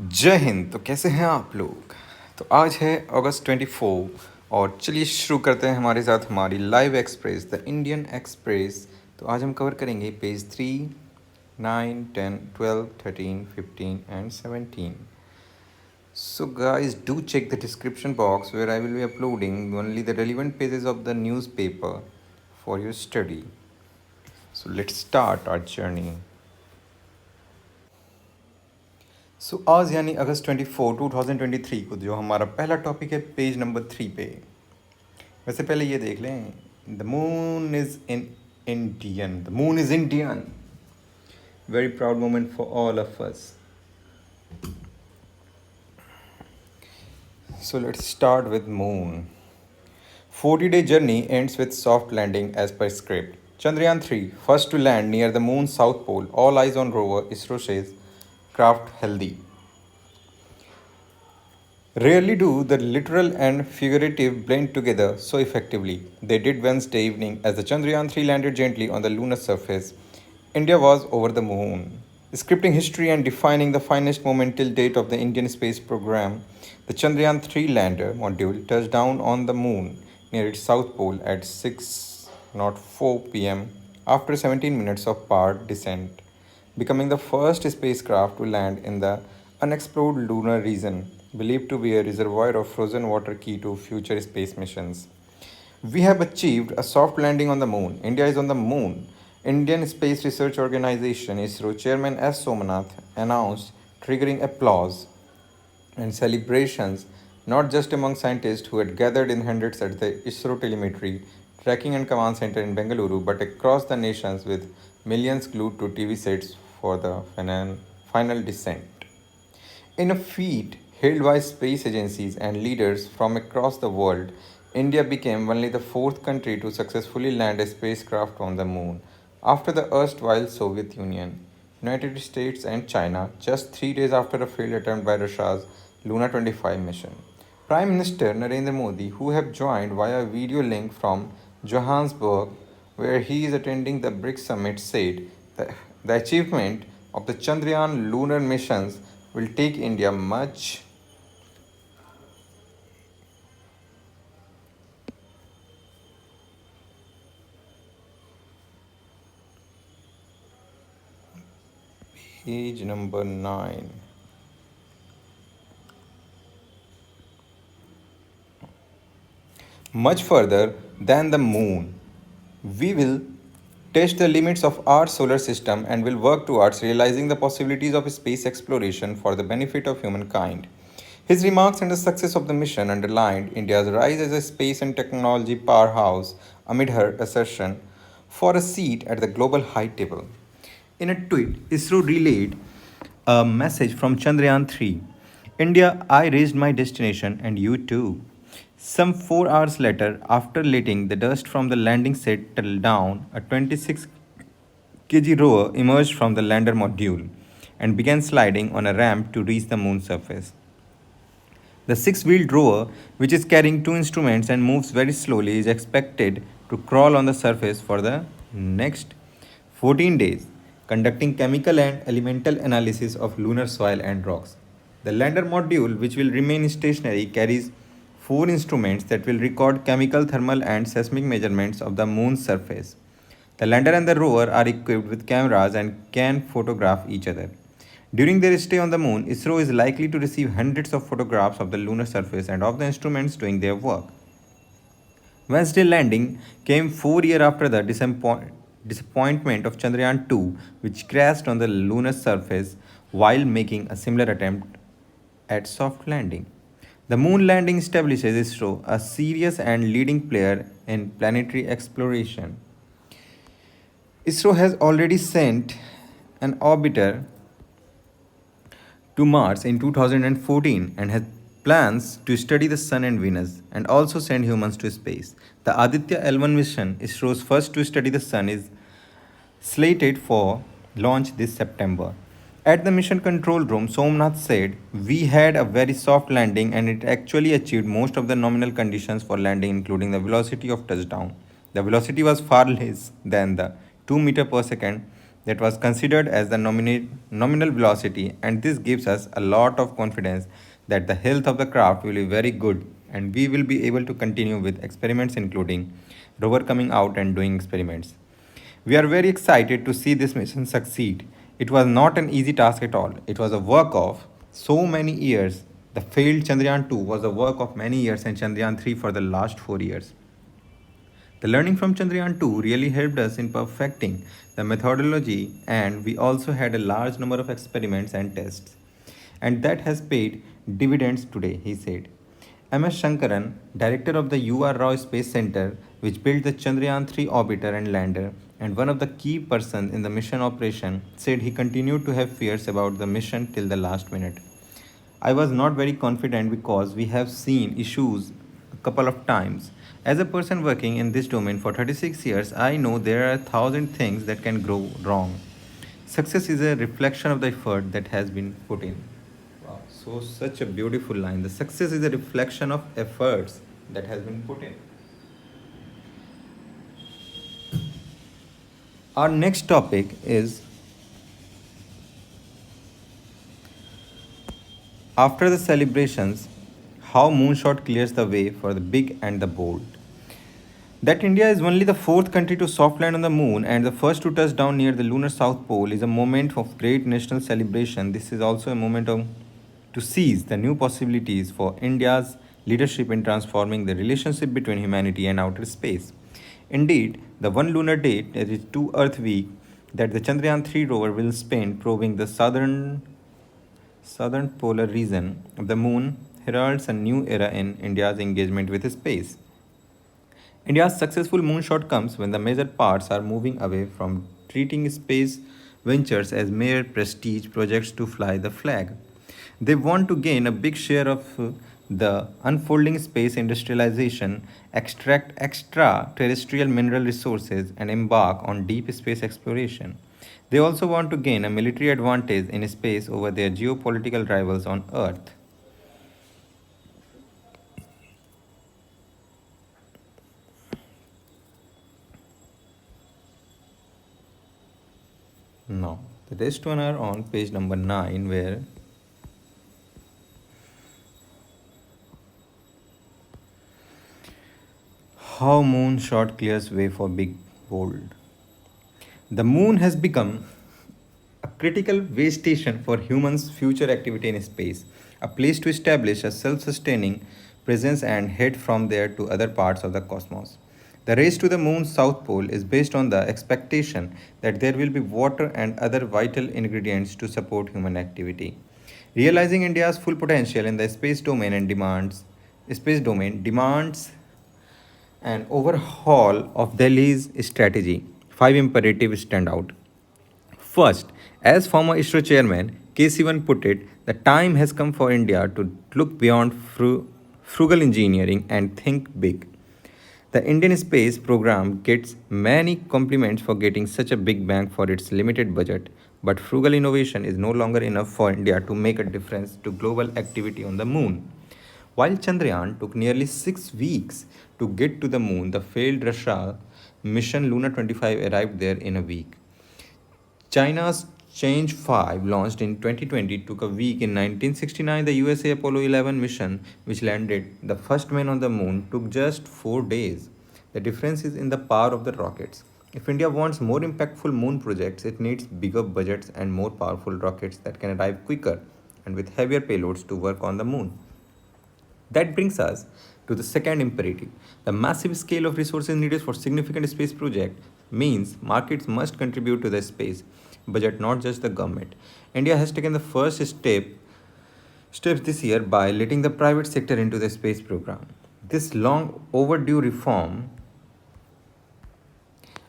जय हिंद। तो कैसे हैं आप लोग। तो आज है अगस्त 24 और चलिए शुरू करते हैं हमारे साथ हमारी live express the Indian express. तो आज हम कवर करेंगे page 3, 9, 10, 12, 13, 15 and 17। So guys, do check the description box where I will be uploading only the relevant pages of the newspaper for your study. So let's start our journey. आज यानी अगस्त 24 2023 को जो हमारा पहला टॉपिक है page number 3 पे। वैसे पहले ये देख लें, the moon is Indian, the moon is Indian, very proud moment for all of us. So let's start with moon. 40-day journey ends with soft landing as per script. Chandrayaan 3, first to land near the moon's south pole. All eyes on rover. ISRO says craft healthy. Rarely do the literal and figurative blend together so effectively. They did Wednesday evening as the Chandrayaan 3 landed gently on the lunar surface. India was over the moon. Scripting history and defining the finest moment till date of the Indian space program, the Chandrayaan 3 lander module touched down on the moon near its south pole at 6:04 pm after 17 minutes of powered descent, becoming the first spacecraft to land in the unexplored lunar region, believed to be a reservoir of frozen water key to future space missions. We have achieved a soft landing on the moon. India is on the moon. Indian Space Research Organization ISRO Chairman S. Somanath announced, triggering applause and celebrations not just among scientists who had gathered in hundreds at the ISRO Telemetry Tracking and Command Center in Bengaluru, but across the nations with millions glued to TV sets for the final descent. In a feat hailed by space agencies and leaders from across the world, India became only the fourth country to successfully land a spacecraft on the moon, after the erstwhile Soviet Union, United States, and China, just 3 days after a failed attempt by Russia's Luna 25 mission. Prime Minister Narendra Modi, who have joined via video link from Johannesburg, where he is attending the BRICS summit, said that the achievement of the Chandrayaan lunar missions will take India much page number 9. Much further than the moon. We will test the limits of our solar system and will work towards realizing the possibilities of space exploration for the benefit of humankind. His remarks and the success of the mission underlined India's rise as a space and technology powerhouse amid her assertion for a seat at the global high table. In a tweet, ISRO relayed a message from Chandrayaan 3. India, I reached my destination and you too. Some 4 hours later, after letting the dust from the landing settle down, a 26 kg rover emerged from the lander module and began sliding on a ramp to reach the moon's surface. The six-wheeled rover, which is carrying two instruments and moves very slowly, is expected to crawl on the surface for the next 14 days, conducting chemical and elemental analysis of lunar soil and rocks. The lander module, which will remain stationary, carries four instruments that will record chemical, thermal, and seismic measurements of the moon's surface. The lander and the rover are equipped with cameras and can photograph each other. During their stay on the moon, ISRO is likely to receive hundreds of photographs of the lunar surface and of the instruments doing their work. Wednesday landing came 4 years after the disappointment of Chandrayaan 2, which crashed on the lunar surface while making a similar attempt at soft landing. The moon landing establishes ISRO a serious and leading player in planetary exploration. ISRO has already sent an orbiter to Mars in 2014 and has plans to study the Sun and Venus and also send humans to space. The Aditya L1 mission, ISRO's first to study the Sun, is slated for launch this September. At the mission control room, Somnath said, "We had a very soft landing and it actually achieved most of the nominal conditions for landing, including the velocity of touchdown. The velocity was far less than the 2 meter per second that was considered as the nominal velocity, and this gives us a lot of confidence that the health of the craft will be very good and we will be able to continue with experiments, including rover coming out and doing experiments. We are very excited to see this mission succeed. It was not an easy task at all. It was a work of so many years. The failed Chandrayaan 2 was a work of many years and Chandrayaan 3 for the last 4 years. The learning from Chandrayaan 2 really helped us in perfecting the methodology, and we also had a large number of experiments and tests. And that has paid dividends today, he said. M.S. Shankaran, director of the U.R. Rao Space Center, which built the Chandrayaan 3 orbiter and lander, and one of the key persons in the mission operation, said he continued to have fears about the mission till the last minute. I was not very confident because we have seen issues a couple of times. As a person working in this domain for 36 years, I know there are a thousand things that can go wrong. Success is a reflection of the effort that has been put in. Wow, so such a beautiful line. The success is a reflection of efforts that has been put in. Our next topic is after the celebrations, how Moonshot clears the way for the big and the bold. That India is only the fourth country to soft land on the moon and the first to touch down near the lunar south pole is a moment of great national celebration. This is also a moment to seize the new possibilities for India's leadership in transforming the relationship between humanity and outer space. Indeed, the one lunar day, that is 2 Earth week, that the Chandrayaan 3 rover will spend probing the southern polar region of the moon heralds a new era in India's engagement with space. India's successful moonshot comes when the major parts are moving away from treating space ventures as mere prestige projects to fly the flag. They want to gain a big share of the unfolding space industrialization, extract extraterrestrial mineral resources, and embark on deep space exploration. They also want to gain a military advantage in space over their geopolitical rivals on Earth. Now, the rest one are on page number 9, where how moonshot clears way for big bold. The moon has become a critical way station for humans' future activity in space, a place to establish a self sustaining presence and head from there to other parts of the cosmos. The race to the moon's south pole is based on the expectation that there will be water and other vital ingredients to support human activity. Realizing India's full potential in the space domain demands an overhaul of Delhi's strategy. 5 imperatives stand out. First, as former ISRO chairman K. Sivan put it, the time has come for India to look beyond frugal engineering and think big. The Indian space program gets many compliments for getting such a big bang for its limited budget, but frugal innovation is no longer enough for India to make a difference to global activity on the moon. While Chandrayaan took nearly 6 weeks to get to the moon, the failed Russia mission Luna 25 arrived there in a week. China's Change 5, launched in 2020, took a week. In 1969, the USA Apollo 11 mission, which landed the first man on the moon, took just 4 days. The difference is in the power of the rockets. If India wants more impactful moon projects, it needs bigger budgets and more powerful rockets that can arrive quicker and with heavier payloads to work on the moon. That brings us to the second imperative. The massive scale of resources needed for significant space projects means markets must contribute to the space budget, not just the government. India has taken the first steps this year by letting the private sector into the space program. This long overdue reform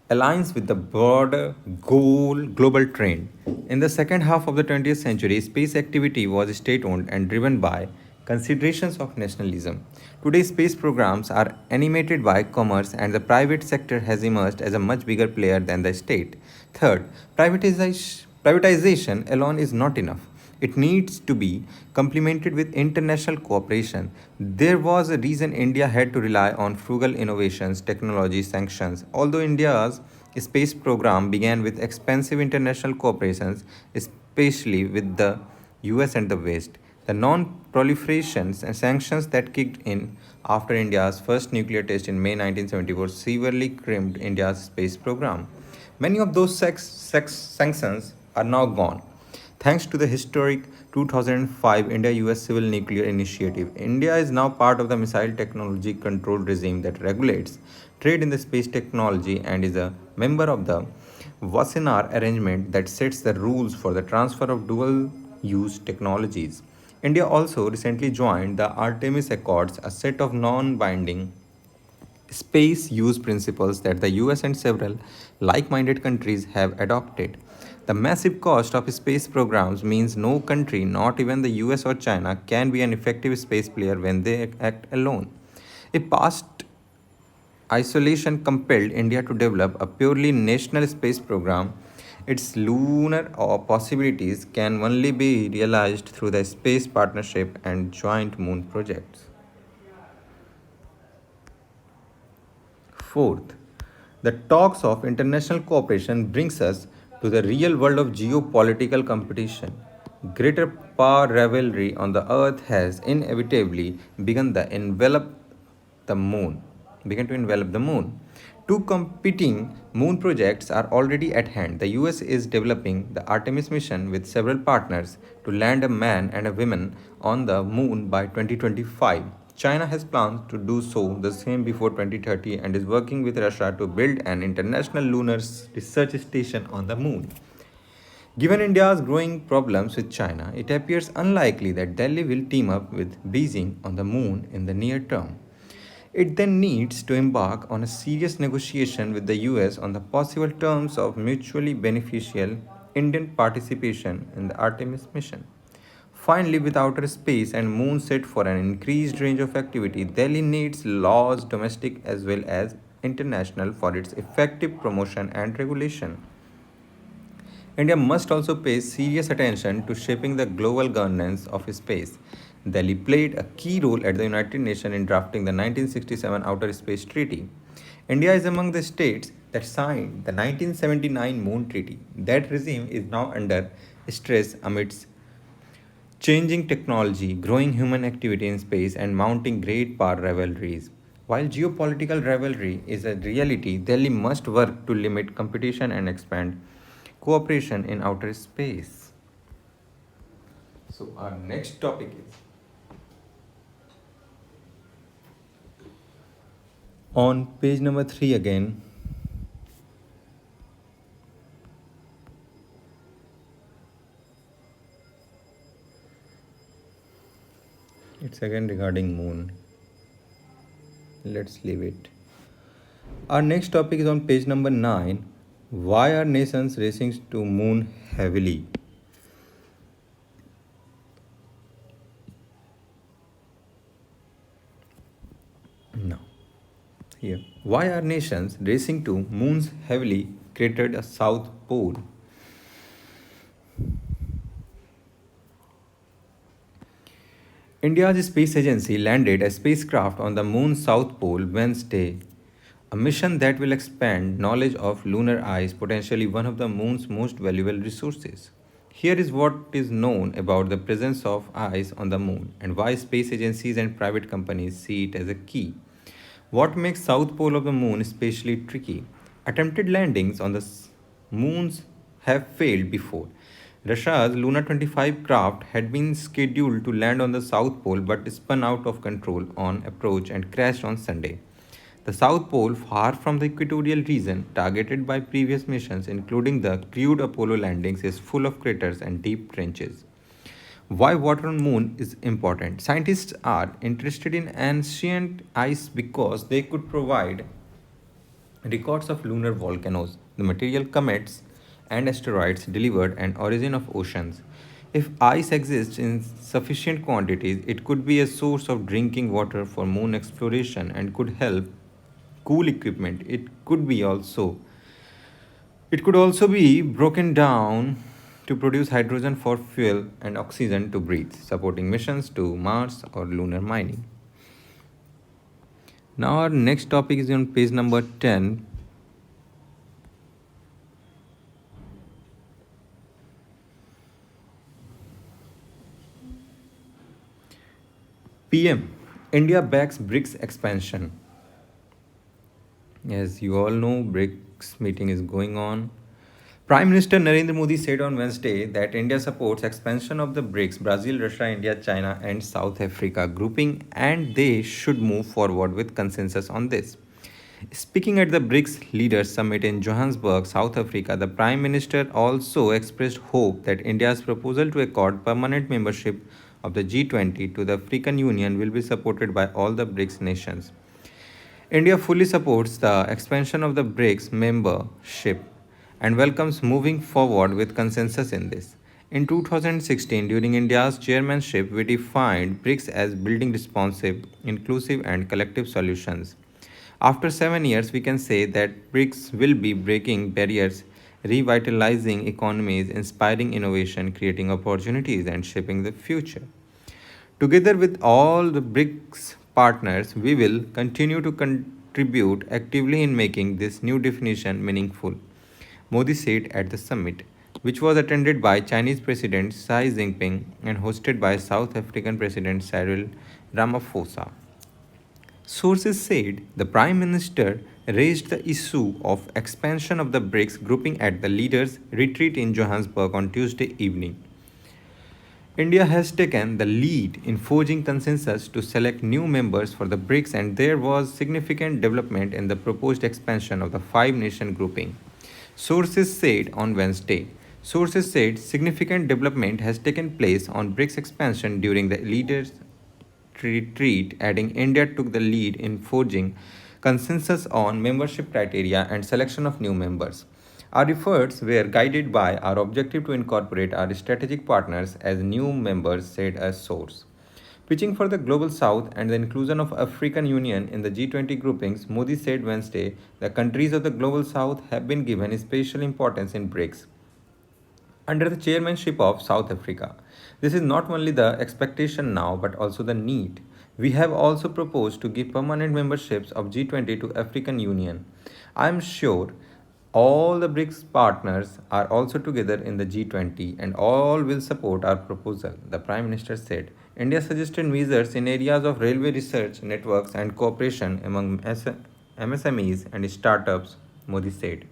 aligns with the broader global trend. In the second half of the 20th century, space activity was state owned and driven by considerations of nationalism. Today, space programs are animated by commerce, and the private sector has emerged as a much bigger player than the state. Third, privatization alone is not enough. It needs to be complemented with international cooperation. There was a reason India had to rely on frugal innovations, technology, sanctions. Although India's space program began with expensive international cooperations, especially with the US and the West. The non proliferation and sanctions that kicked in after India's first nuclear test in May 1974 severely crimped India's space program. Many of those sanctions are now gone. Thanks to the historic 2005 India US Civil Nuclear Initiative, India is now part of the missile technology control regime that regulates trade in the space technology and is a member of the Wassenaar arrangement that sets the rules for the transfer of dual use technologies. India also recently joined the Artemis Accords, a set of non binding space use principles that the US and several like minded countries have adopted. The massive cost of space programs means no country, not even the US or China, can be an effective space player when they act alone. A past isolation compelled India to develop a purely national space program. Its lunar possibilities can only be realized through the space partnership and joint moon projects. Fourth, the talks of international cooperation brings us to the real world of geopolitical competition. Greater power rivalry on the earth has inevitably the moon, begun to envelop the moon. Two competing moon projects are already at hand. The US is developing the Artemis mission with several partners to land a man and a woman on the moon by 2025. China has plans to do so the same before 2030 and is working with Russia to build an international lunar research station on the moon. Given India's growing problems with China, it appears unlikely that Delhi will team up with Beijing on the moon in the near term. It then needs to embark on a serious negotiation with the US on the possible terms of mutually beneficial Indian participation in the Artemis mission. Finally, with outer space and moon set for an increased range of activity, Delhi needs laws domestic as well as international for its effective promotion and regulation. India must also pay serious attention to shaping the global governance of space. Delhi played a key role at the United Nations in drafting the 1967 Outer Space Treaty. India is among the states that signed the 1979 Moon Treaty. That regime is now under stress amidst changing technology, growing human activity in space, and mounting great power rivalries. While geopolitical rivalry is a reality, Delhi must work to limit competition and expand cooperation in outer space. So, our next topic is on page number 3 again. It's again regarding moon. Let's leave it. Our next topic is on page number 9. Why are nations racing to moon heavily? Now, here. Why are nations racing to moons heavily created a south pole? India's space agency landed a spacecraft on the moon's south pole Wednesday, a mission that will expand knowledge of lunar ice, potentially one of the moon's most valuable resources. Here is what is known about the presence of ice on the moon and why space agencies and private companies see it as a key. What makes south pole of the moon especially tricky? Attempted landings on the moons have failed before. Russia's Luna 25 craft had been scheduled to land on the South Pole but spun out of control on approach and crashed on Sunday. The South Pole, far from the equatorial region targeted by previous missions, including the crewed Apollo landings, is full of craters and deep trenches. Why water on moon is important. Scientists are interested in ancient ice because they could provide records of lunar volcanoes, the material comets and asteroids delivered, and origin of oceans. If ice exists in sufficient quantities, it could be a source of drinking water for moon exploration and could help cool equipment. It could also be broken down to produce hydrogen for fuel and oxygen to breathe, supporting missions to Mars or lunar mining. Now our next topic is on page number 10. PM, India backs BRICS expansion. As you all know, BRICS meeting is going on. Prime Minister Narendra Modi said on Wednesday that India supports expansion of the BRICS, Brazil, Russia, India, China, and South Africa grouping, and they should move forward with consensus on this. Speaking at the BRICS Leaders Summit in Johannesburg, South Africa, the Prime Minister also expressed hope that India's proposal to accord permanent membership of the G20 to the African Union will be supported by all the BRICS nations. India fully supports the expansion of the BRICS membership and welcomes moving forward with consensus in this. In 2016, during India's chairmanship, we defined BRICS as building responsive, inclusive, and collective solutions. After 7 years, we can say that BRICS will be breaking barriers, revitalizing economies, inspiring innovation, creating opportunities, and shaping the future. Together with all the BRICS partners, we will continue to contribute actively in making this new definition meaningful, Modi said at the summit, which was attended by Chinese President Xi Jinping and hosted by South African President Cyril Ramaphosa. Sources said the Prime Minister raised the issue of expansion of the BRICS grouping at the leaders' retreat in Johannesburg on Tuesday evening. India has taken the lead in forging consensus to select new members for the BRICS, and there was significant development in the proposed expansion of the five nation grouping. Sources said on Wednesday. Sources said significant development has taken place on BRICS expansion during the leaders' retreat, adding India took the lead in forging consensus on membership criteria and selection of new members. Our efforts were guided by our objective to incorporate our strategic partners as new members, said a source. Pitching for the Global South and the inclusion of African Union in the G20 groupings, Modi said Wednesday the countries of the Global South have been given special importance in BRICS under the chairmanship of South Africa. This is not only the expectation now but also the need. We have also proposed to give permanent memberships of G20 to African Union. I am sure all the BRICS partners are also together in the G20 and all will support our proposal, the Prime Minister said. India suggested measures in areas of railway research networks and cooperation among MSMEs and startups, Modi said.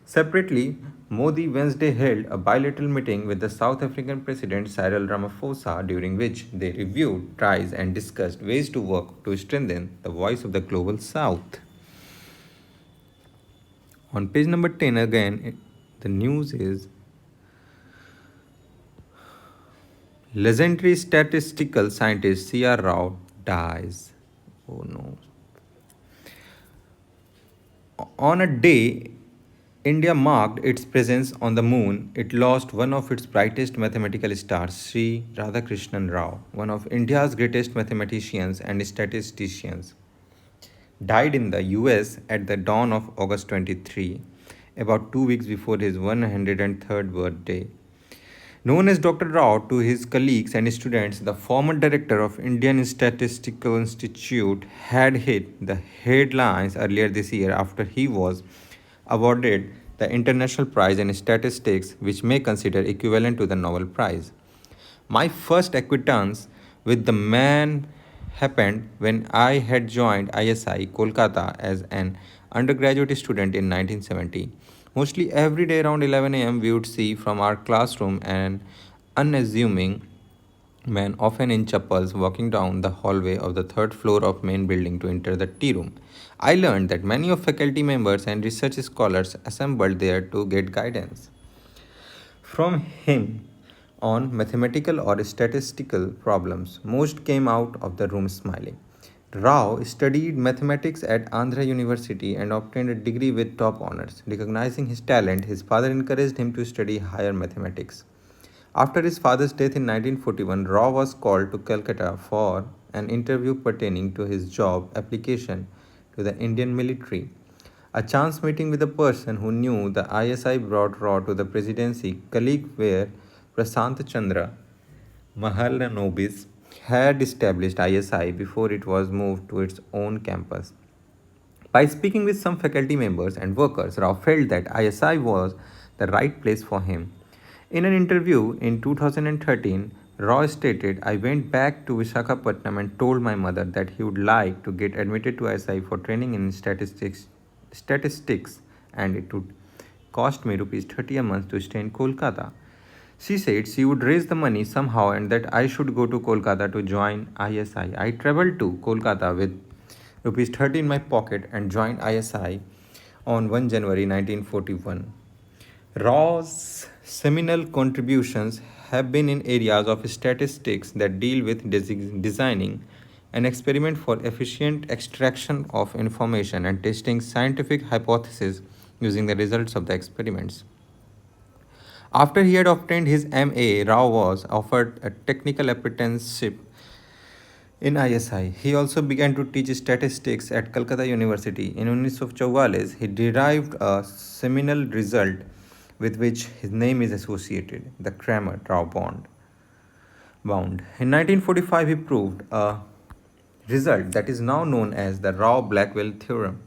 Separately, Modi Wednesday held a bilateral meeting with the South African President Cyril Ramaphosa, during which they reviewed, tries, and discussed ways to work to strengthen the voice of the Global South. On page number 10, again, the news is legendary statistical scientist C.R. Rao dies. Oh no. On a day India marked its presence on the moon, it lost one of its brightest mathematical stars, Sri Radhakrishnan Rao, one of India's greatest mathematicians and statisticians. Died in the US at the dawn of August 23, about 2 weeks before his 103rd birthday. Known as Dr. Rao to his colleagues and students, the former director of Indian Statistical Institute had hit the headlines earlier this year after he was awarded the International Prize in Statistics, which may consider equivalent to the Nobel Prize. My first acquaintance with the man happened when I had joined ISI Kolkata as an undergraduate student in 1970. Mostly every day around 11 a.m., we would see from our classroom an unassuming man, often in chappals, walking down the hallway of the third floor of main building to enter the tea room. I learned that many of faculty members and research scholars assembled there to get guidance from him on mathematical or statistical problems. Most came out of the room smiling. Rao studied mathematics at Andhra University and obtained a degree with top honors. Recognizing his talent, his father encouraged him to study higher mathematics. After his father's death in 1941, Rao was called to Calcutta for an interview pertaining to his job application to the Indian military. A chance meeting with a person who knew the ISI brought Rao to the presidency colleague where Prasant Chandra Mahalanobis had established ISI before it was moved to its own campus. By speaking with some faculty members and workers, Rao felt that ISI was the right place for him. In an interview in 2013, Raw stated, I went back to Visakhapatnam and told my mother that he would like to get admitted to ISI for training in statistics and it would cost me rupees 30 a month to stay in Kolkata. She said she would raise the money somehow and that I should go to Kolkata to join ISI. I traveled to Kolkata with rupees 30 in my pocket and joined ISI on 1 January 1941. Raw's seminal contributions have been in areas of statistics that deal with designing an experiment for efficient extraction of information and testing scientific hypotheses using the results of the experiments. After he had obtained his MA, Rao was offered a technical apprenticeship in ISI. He also began to teach statistics at Calcutta University. In 1944, he derived a seminal result with which his name is associated, the Kramer-Rao bound. In 1945, he proved a result that is now known as the Rao-Blackwell theorem.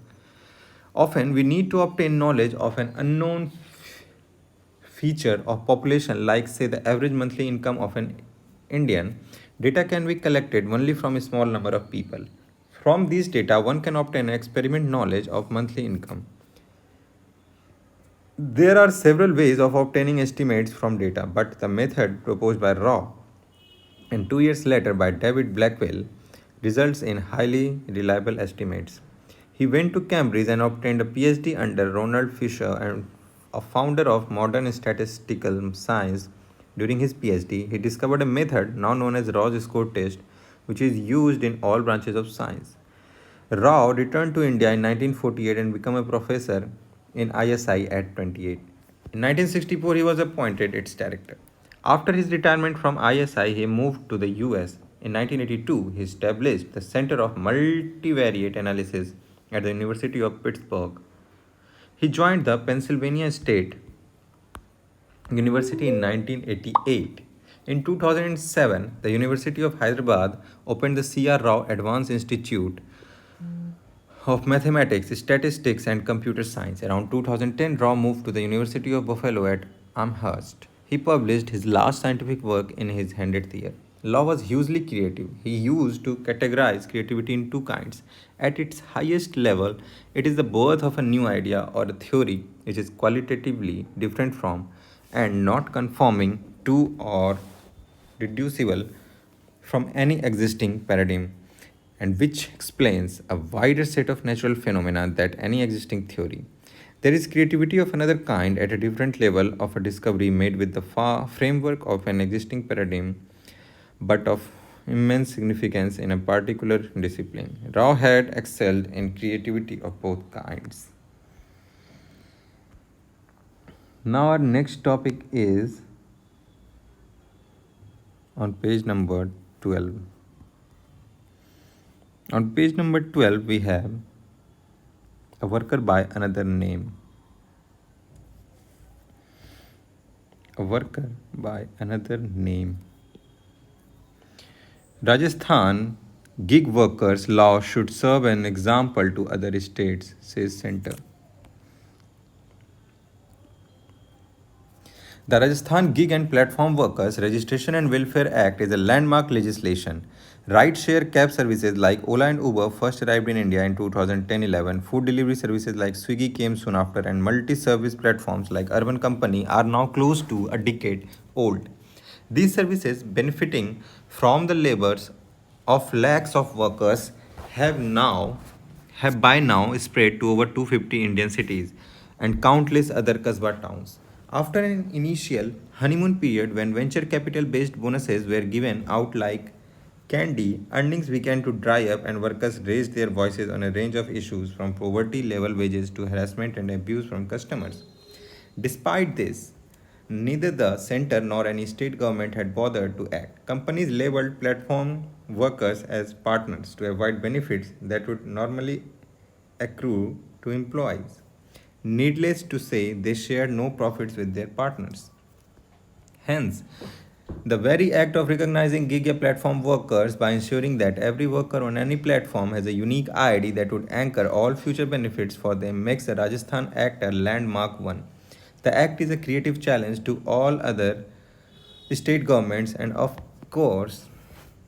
Often, we need to obtain knowledge of an unknown feature of population like say the average monthly income of an Indian, data can be collected only from a small number of people. From these data, one can obtain experiment knowledge of monthly income. There are several ways of obtaining estimates from data, but the method proposed by Raw and 2 years later by David Blackwell results in highly reliable estimates. He went to Cambridge and obtained a PhD under Ronald Fisher and a founder of modern statistical science. During his PhD, he discovered a method now known as Raw's score test, which is used in all branches of science. Rao returned to India in 1948 and became a professor in ISI at 28. In 1964, he was appointed its director. After his retirement from ISI, he moved to the US. In 1982, he established the Center of Multivariate Analysis at the University of Pittsburgh. He joined the Pennsylvania State University in 1988. In 2007, the University of Hyderabad opened the C.R. Rao Advanced Institute of Mathematics, Statistics, and Computer Science. Around 2010, Rao moved to the University of Buffalo at Amherst. He published his last scientific work in his 100th year. Law was hugely creative. He used to categorize creativity in two kinds. At its highest level, it is the birth of a new idea or a theory which is qualitatively different from and not conforming to or reducible from any existing paradigm and which explains a wider set of natural phenomena than any existing theory. There is creativity of another kind at a different level of a discovery made with the framework of an existing paradigm, but of immense significance in a particular discipline. Rao had excelled in creativity of both kinds. Now, our next topic is on page number 12. On page number 12, we have a worker by another name. A worker by another name. Rajasthan gig workers law should serve an example to other states, says Center. The Rajasthan Gig and Platform Workers Registration and Welfare Act is a landmark legislation. Ride-share cab services like Ola and Uber first arrived in India in 2010-11. Food delivery services like Swiggy came soon after, and multi-service platforms like Urban Company are now close to a decade old. These services, benefiting from the labors of lakhs of workers, have by now spread to over 250 Indian cities and countless other Kasbah towns. After an initial honeymoon period when venture capital based bonuses were given out like candy, earnings began to dry up and workers raised their voices on a range of issues from poverty level wages to harassment and abuse from customers. Despite this, neither the center nor any state government had bothered to act. Companies labeled platform workers as partners to avoid benefits that would normally accrue to employees. Needless to say, they shared no profits with their partners. Hence, the very act of recognizing gig platform workers by ensuring that every worker on any platform has a unique ID that would anchor all future benefits for them makes the Rajasthan Act a landmark one. The act is a creative challenge to all other state governments and of course,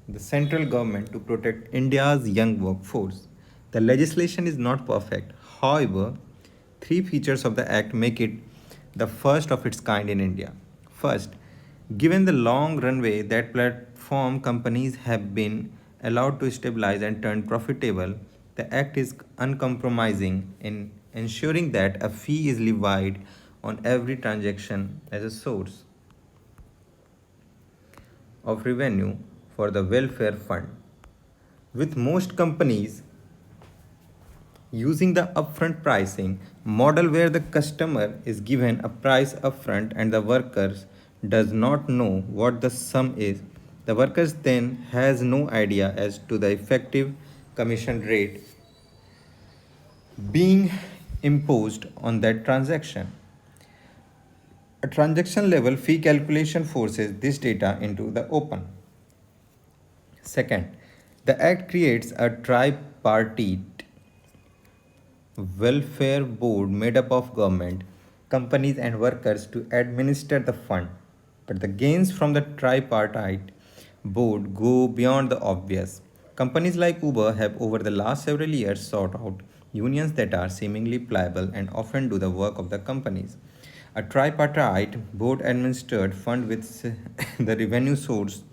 the central government to protect India's young workforce. The legislation is not perfect. However, three features of the act make it the first of its kind in India. First, given the long runway that platform companies have been allowed to stabilize and turn profitable, the act is uncompromising in ensuring that a fee is levied on every transaction as a source of revenue for the welfare fund. With most companies using the upfront pricing model where the customer is given a price upfront and the workers does not know what the sum is, the workers then has no idea as to the effective commission rate being imposed on that transaction. A transaction level fee calculation forces this data into the open. Second, the Act creates a tripartite welfare board made up of government, companies, and workers to administer the fund. But the gains from the tripartite board go beyond the obvious. Companies like Uber have over the last several years sought out unions that are seemingly pliable and often do the work of the companies. A tripartite board administered fund with the revenue source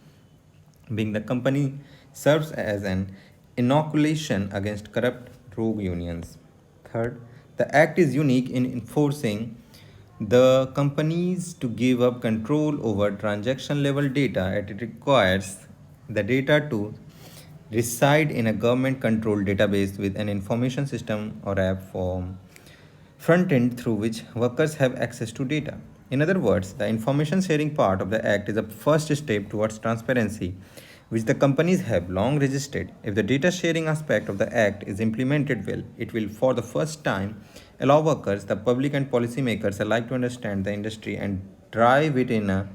being the company serves as an inoculation against corrupt rogue unions. Third, the act is unique in enforcing the companies to give up control over transaction level data and it requires the data to reside in a government controlled database with an information system or app form front end through which workers have access to data. In other words, the information sharing part of the Act is a first step towards transparency, which the companies have long resisted. If the data sharing aspect of the Act is implemented well, it will, for the first time, allow workers, the public, and policymakers alike to understand the industry and drive it in a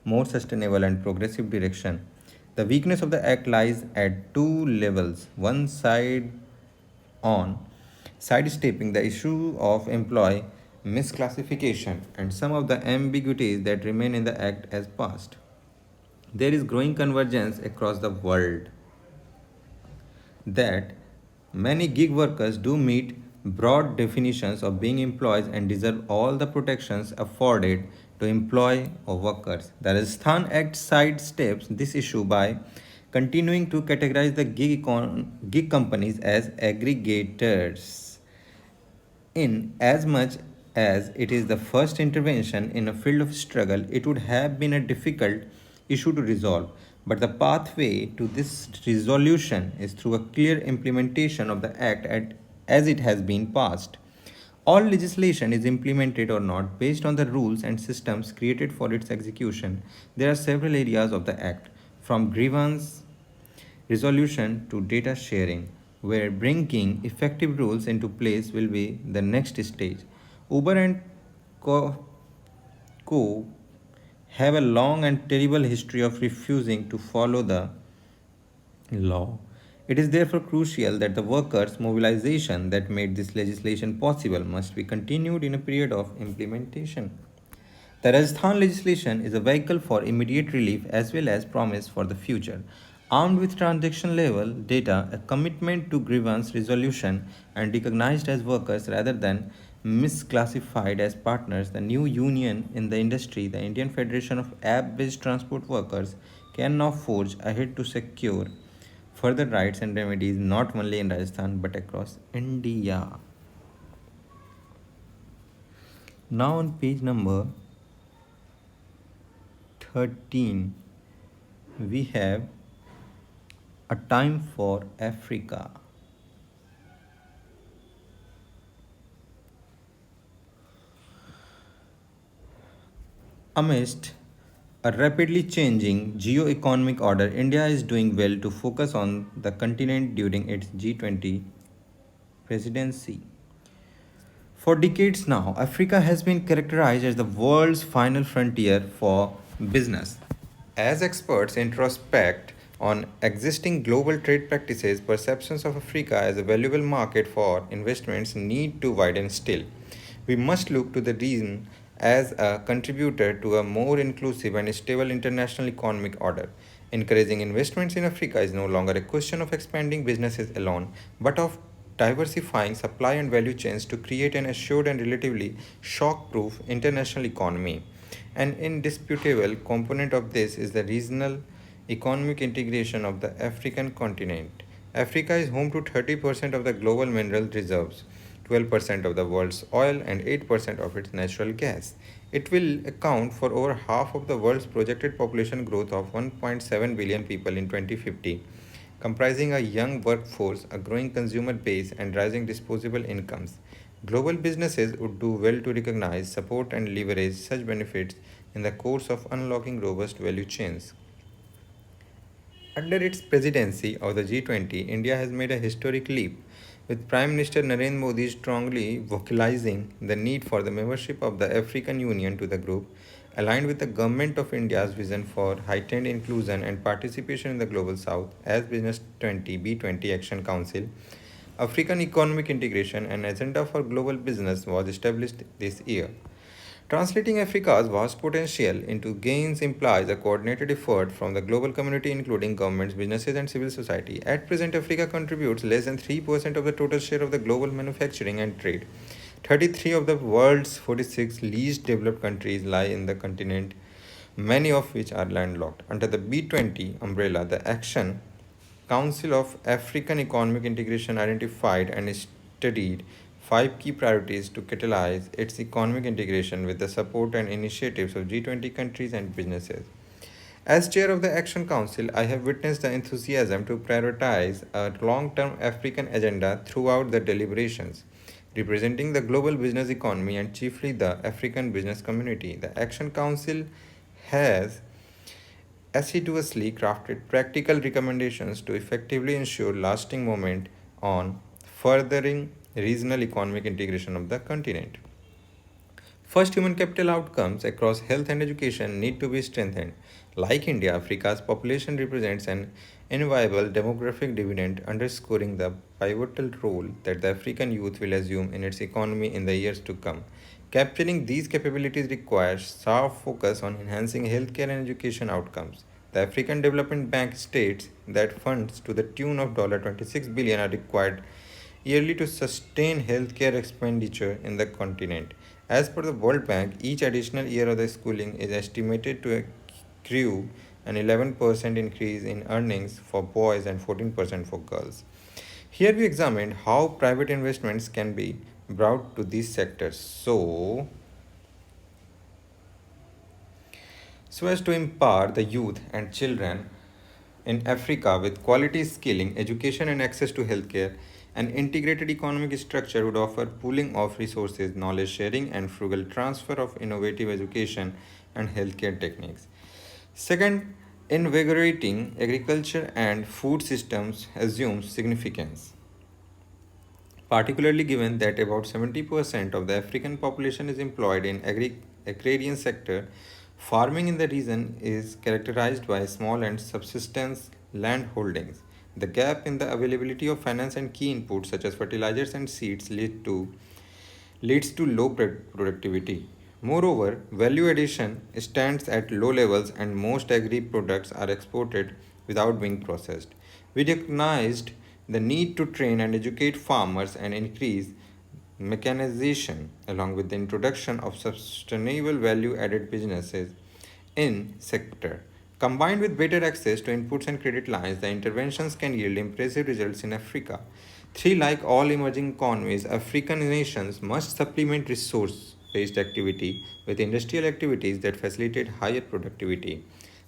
more sustainable and progressive direction. The weakness of the Act lies at two levels. One side on sidestepping the issue of employee misclassification and some of the ambiguities that remain in the Act as past. There is growing convergence across the world that many gig workers do meet broad definitions of being employees and deserve all the protections afforded to employee or workers. The Rajasthan Act sidesteps this issue by continuing to categorize the gig companies as aggregators in as much as it is the first intervention in a field of struggle, it would have been a difficult issue to resolve. But the pathway to this resolution is through a clear implementation of the Act as it has been passed. All legislation is implemented or not based on the rules and systems created for its execution. There are several areas of the Act, from grievance resolution to data sharing, where bringing effective rules into place will be the next stage. Uber and Co, Co have a long and terrible history of refusing to follow the law. It is therefore crucial that the workers' mobilization that made this legislation possible must be continued in a period of implementation. The Rajasthan legislation is a vehicle for immediate relief as well as promise for the future. Armed with transaction level data, a commitment to grievance resolution, and recognized as workers rather than misclassified as partners, the new union in the industry, the Indian Federation of App based Transport Workers, can now forge ahead to secure further rights and remedies not only in Rajasthan but across India. Now, on page number 13, we have a time for Africa. Amidst a rapidly changing geo-economic order, India is doing well to focus on the continent during its G20 presidency. For decades now, Africa has been characterized as the world's final frontier for business. As experts introspect on existing global trade practices, perceptions of Africa as a valuable market for investments need to widen still. We must look to the region as a contributor to a more inclusive and stable international economic order. Encouraging investments in Africa is no longer a question of expanding businesses alone, but of diversifying supply and value chains to create an assured and relatively shock proof international economy. An indisputable component of this is the regional economic integration of the African continent. Africa is home to 30% of the global mineral reserves, 12% of the world's oil, and 8% of its natural gas. It will account for over half of the world's projected population growth of 1.7 billion people in 2050, comprising a young workforce, a growing consumer base, and rising disposable incomes. Global businesses would do well to recognize, support, and leverage such benefits in the course of unlocking robust value chains. Under its presidency of the G20, India has made a historic leap, with Prime Minister Narendra Modi strongly vocalizing the need for the membership of the African Union to the group, aligned with the Government of India's vision for heightened inclusion and participation in the Global South as Business 20 B20 Action Council. African Economic Integration, an agenda for global business, was established this year. Translating Africa's vast potential into gains implies a coordinated effort from the global community, including governments, businesses, and civil society. At present, Africa contributes less than 3% of the total share of the global manufacturing and trade. 33 of the world's 46 least developed countries lie in the continent, many of which are landlocked. Under the B20 umbrella, the Action Council of African Economic Integration identified and studied five key priorities to catalyze its economic integration with the support and initiatives of G20 countries and businesses. As chair of the Action Council, I have witnessed the enthusiasm to prioritize a long term African agenda throughout the deliberations. Representing the global business economy and chiefly the African business community, the Action Council has assiduously crafted practical recommendations to effectively ensure lasting moment on furthering regional economic integration of the continent. First, human capital outcomes across health and education need to be strengthened. Like India, Africa's population represents an inviolable demographic dividend, underscoring the pivotal role that the African youth will assume in its economy in the years to come. Capturing these capabilities requires sharp focus on enhancing healthcare and education outcomes. The African Development Bank states that funds to the tune of $26 billion are required yearly to sustain healthcare expenditure in the continent. As per the World Bank, each additional year of the schooling is estimated to accrue an 11% increase in earnings for boys and 14% for girls. Here we examined how private investments can be brought to these sectors so as to empower the youth and children in Africa with quality skilling, education, and access to healthcare. An integrated economic structure would offer pooling of resources, knowledge sharing, and frugal transfer of innovative education and healthcare techniques. Second, invigorating agriculture and food systems assumes significance, particularly given that about 70% of the African population is employed in agrarian sector. Farming in the region is characterized by small and subsistence land holdings. The gap in the availability of finance and key inputs such as fertilizers and seeds leads to low productivity. Moreover, value addition stands at low levels and most agri products are exported without being processed. We recognized the need to train and educate farmers and increase mechanization along with the introduction of sustainable value added businesses in sector. Combined with better access to inputs and credit lines, the interventions can yield impressive results in Africa. Three, like all emerging economies, African nations must supplement resource based activity with industrial activities that facilitate higher productivity.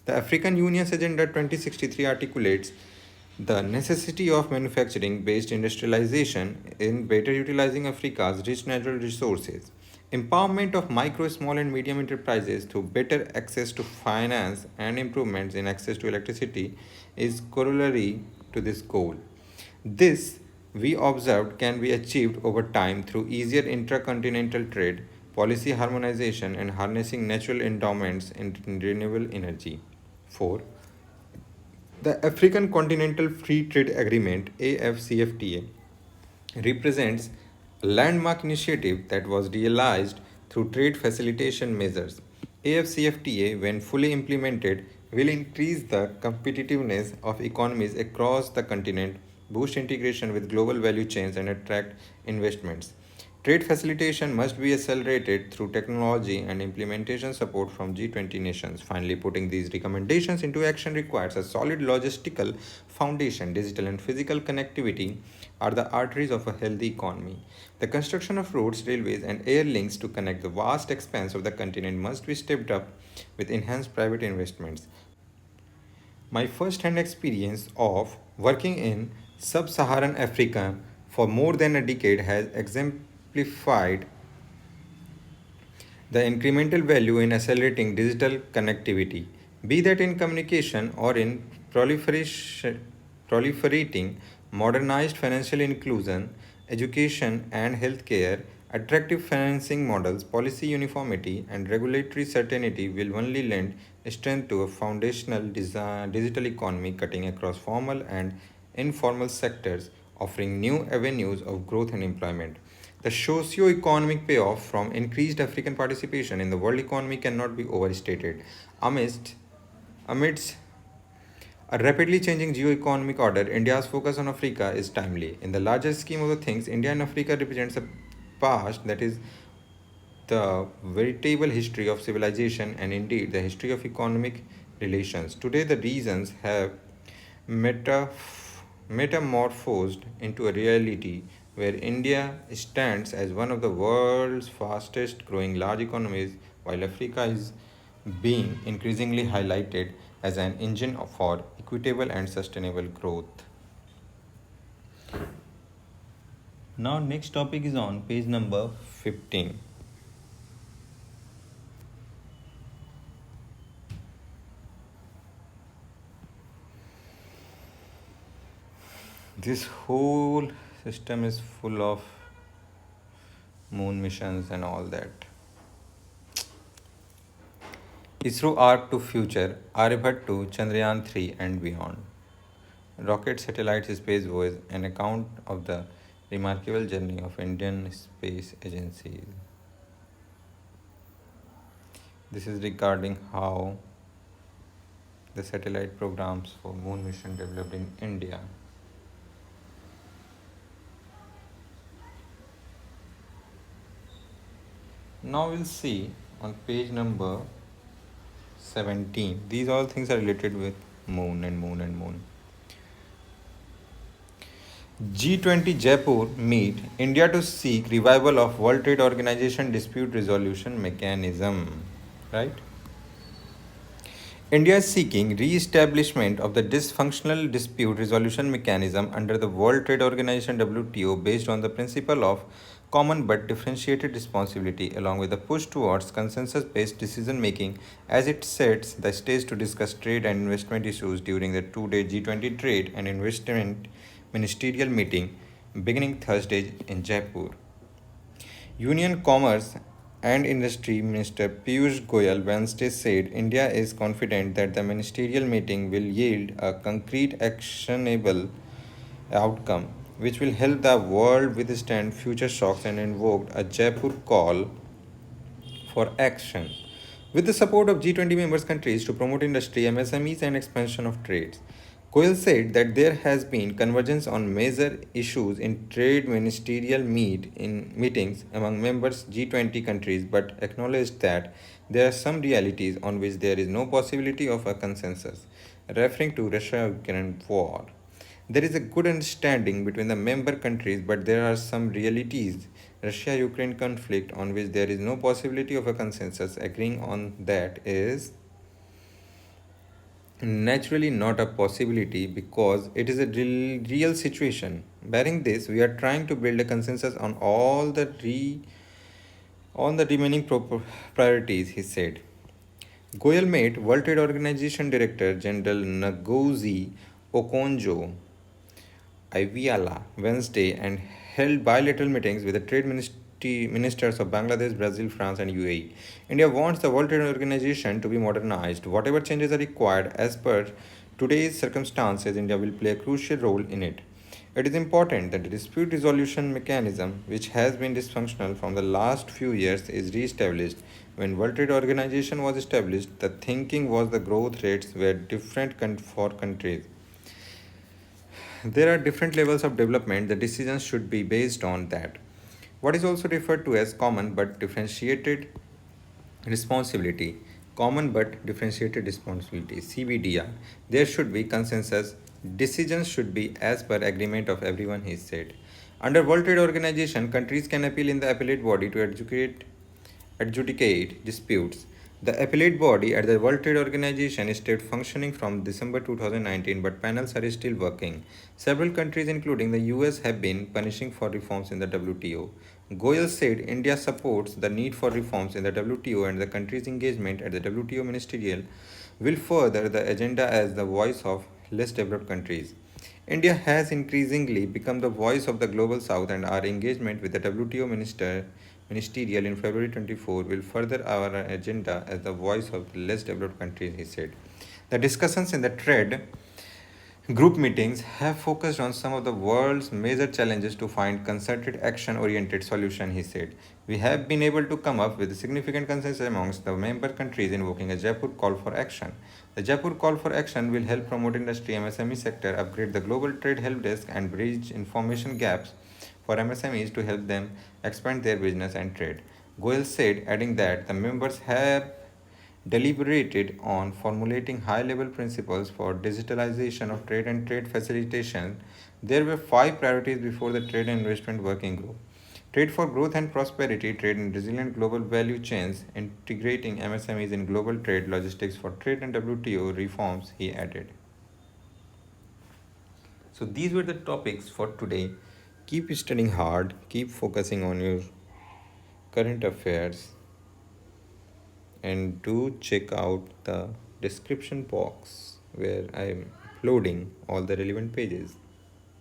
The African Union's Agenda 2063 articulates the necessity of manufacturing based industrialization in better utilizing Africa's rich natural resources. Empowerment of micro, small, and medium enterprises through better access to finance and improvements in access to electricity is corollary to this goal. This, we observed, can be achieved over time through easier intracontinental trade, policy harmonization, and harnessing natural endowments in renewable energy. 4. The African Continental Free Trade Agreement AFCFTA represents a landmark initiative that was realized through trade facilitation measures. AFCFTA, when fully implemented, will increase the competitiveness of economies across the continent, boost integration with global value chains, and attract investments. Trade facilitation must be accelerated through technology and implementation support from G20 nations. Finally, putting these recommendations into action requires a solid logistical foundation. Digital and physical connectivity are the arteries of a healthy economy. The construction of roads, railways, and air links to connect the vast expanse of the continent must be stepped up with enhanced private investments. My first hand experience of working in sub Saharan Africa for more than a decade has exemplified the incremental value in accelerating digital connectivity, be that in communication or in proliferating modernized financial inclusion, education, and healthcare. Attractive financing models, policy uniformity, and regulatory certainty will only lend strength to a foundational digital economy cutting across formal and informal sectors, offering new avenues of growth and employment. The socio-economic payoff from increased African participation in the world economy cannot be overstated. Amidst a rapidly changing geo-economic order, India's focus on Africa is timely. In the larger scheme of the things, India and Africa represents a past that is the veritable history of civilization and indeed the history of economic relations. Today, the reasons have meta- metamorphosed into a reality where India stands as one of the world's fastest growing large economies, while Africa is being increasingly highlighted as an engine for equitable and sustainable growth. Now, next topic is on page number 15. This whole system is full of moon missions and all that. ISRO Arc to Future, Aryabhat to Chandrayaan 3 and beyond. Rocket Satellites Space Voyage, an account of the remarkable journey of Indian Space Agency. This is regarding how the satellite programs for moon mission developed in India. Now we'll see on page number 17. These all things are related with moon and moon and moon. G20 Jaipur meet India to seek revival of World Trade Organization dispute resolution mechanism. Right? India is seeking re-establishment of the dysfunctional dispute resolution mechanism under the World Trade Organization WTO based on the principle of common but differentiated responsibility along with a push towards consensus-based decision making as it sets the stage to discuss trade and investment issues during the two-day G20 trade and investment ministerial meeting beginning Thursday in Jaipur. Union Commerce and Industry Minister Piyush Goyal Wednesday said India is confident that the ministerial meeting will yield a concrete, actionable outcome which will help the world withstand future shocks and invoked a Jaipur call for action. With the support of G20 members countries to promote industry, MSMEs, and expansion of trades, Goyal said that there has been convergence on major issues in trade ministerial meetings among members G20 countries, but acknowledged that there are some realities on which there is no possibility of a consensus, referring to Russia-Ukraine war. There is a good understanding between the member countries, but there are some realities. Russia Ukraine conflict on which there is no possibility of a consensus. Agreeing on that is naturally not a possibility because it is a real situation. Bearing this, we are trying to build a consensus on all the remaining priorities, he said. Goyal met World Trade Organization Director General Ngozi Okonjo-Iweala Wednesday and held bilateral meetings with the trade ministers of Bangladesh, Brazil, France, and UAE. India wants the World Trade Organization to be modernized. Whatever changes are required as per today's circumstances, India will play a crucial role in it. It is important that the dispute resolution mechanism, which has been dysfunctional from the last few years, is re-established. When World Trade Organization was established, the thinking was the growth rates were different for countries. There are different levels of development. The decisions should be based on that. What is also referred to as common but differentiated responsibility, common but differentiated responsibility, CBDR. There should be consensus. Decisions should be as per agreement of everyone, he said. Under World Trade Organization, countries can appeal in the appellate body to adjudicate disputes. The appellate body at the World Trade Organization stopped functioning from December 2019, but panels are still working. Several countries, including the US, have been punishing for reforms in the WTO. Goyal said India supports the need for reforms in the WTO and the country's engagement at the WTO ministerial will further the agenda as the voice of less developed countries. India has increasingly become the voice of the global south, and our engagement with the WTO ministerial in February 24 will further our agenda as the voice of less developed countries, he said. The discussions in the trade group meetings have focused on some of the world's major challenges to find concerted action oriented solution, he said. We have been able to come up with a significant consensus amongst the member countries invoking a Jaipur call for action. The Jaipur call for action will help promote industry MSME sector, upgrade the global trade help desk and bridge information gaps for MSMEs to help them expand their business and trade. Goel said, adding that the members have deliberated on formulating high level principles for digitalization of trade and trade facilitation. There were five priorities before the Trade and Investment Working Group: trade for growth and prosperity, trade in resilient global value chains, integrating MSMEs in global trade, logistics for trade, and WTO reforms, he added. So, these were the topics for today. Keep studying hard, keep focusing on your current affairs, and do check out the description box where I'm uploading all the relevant pages.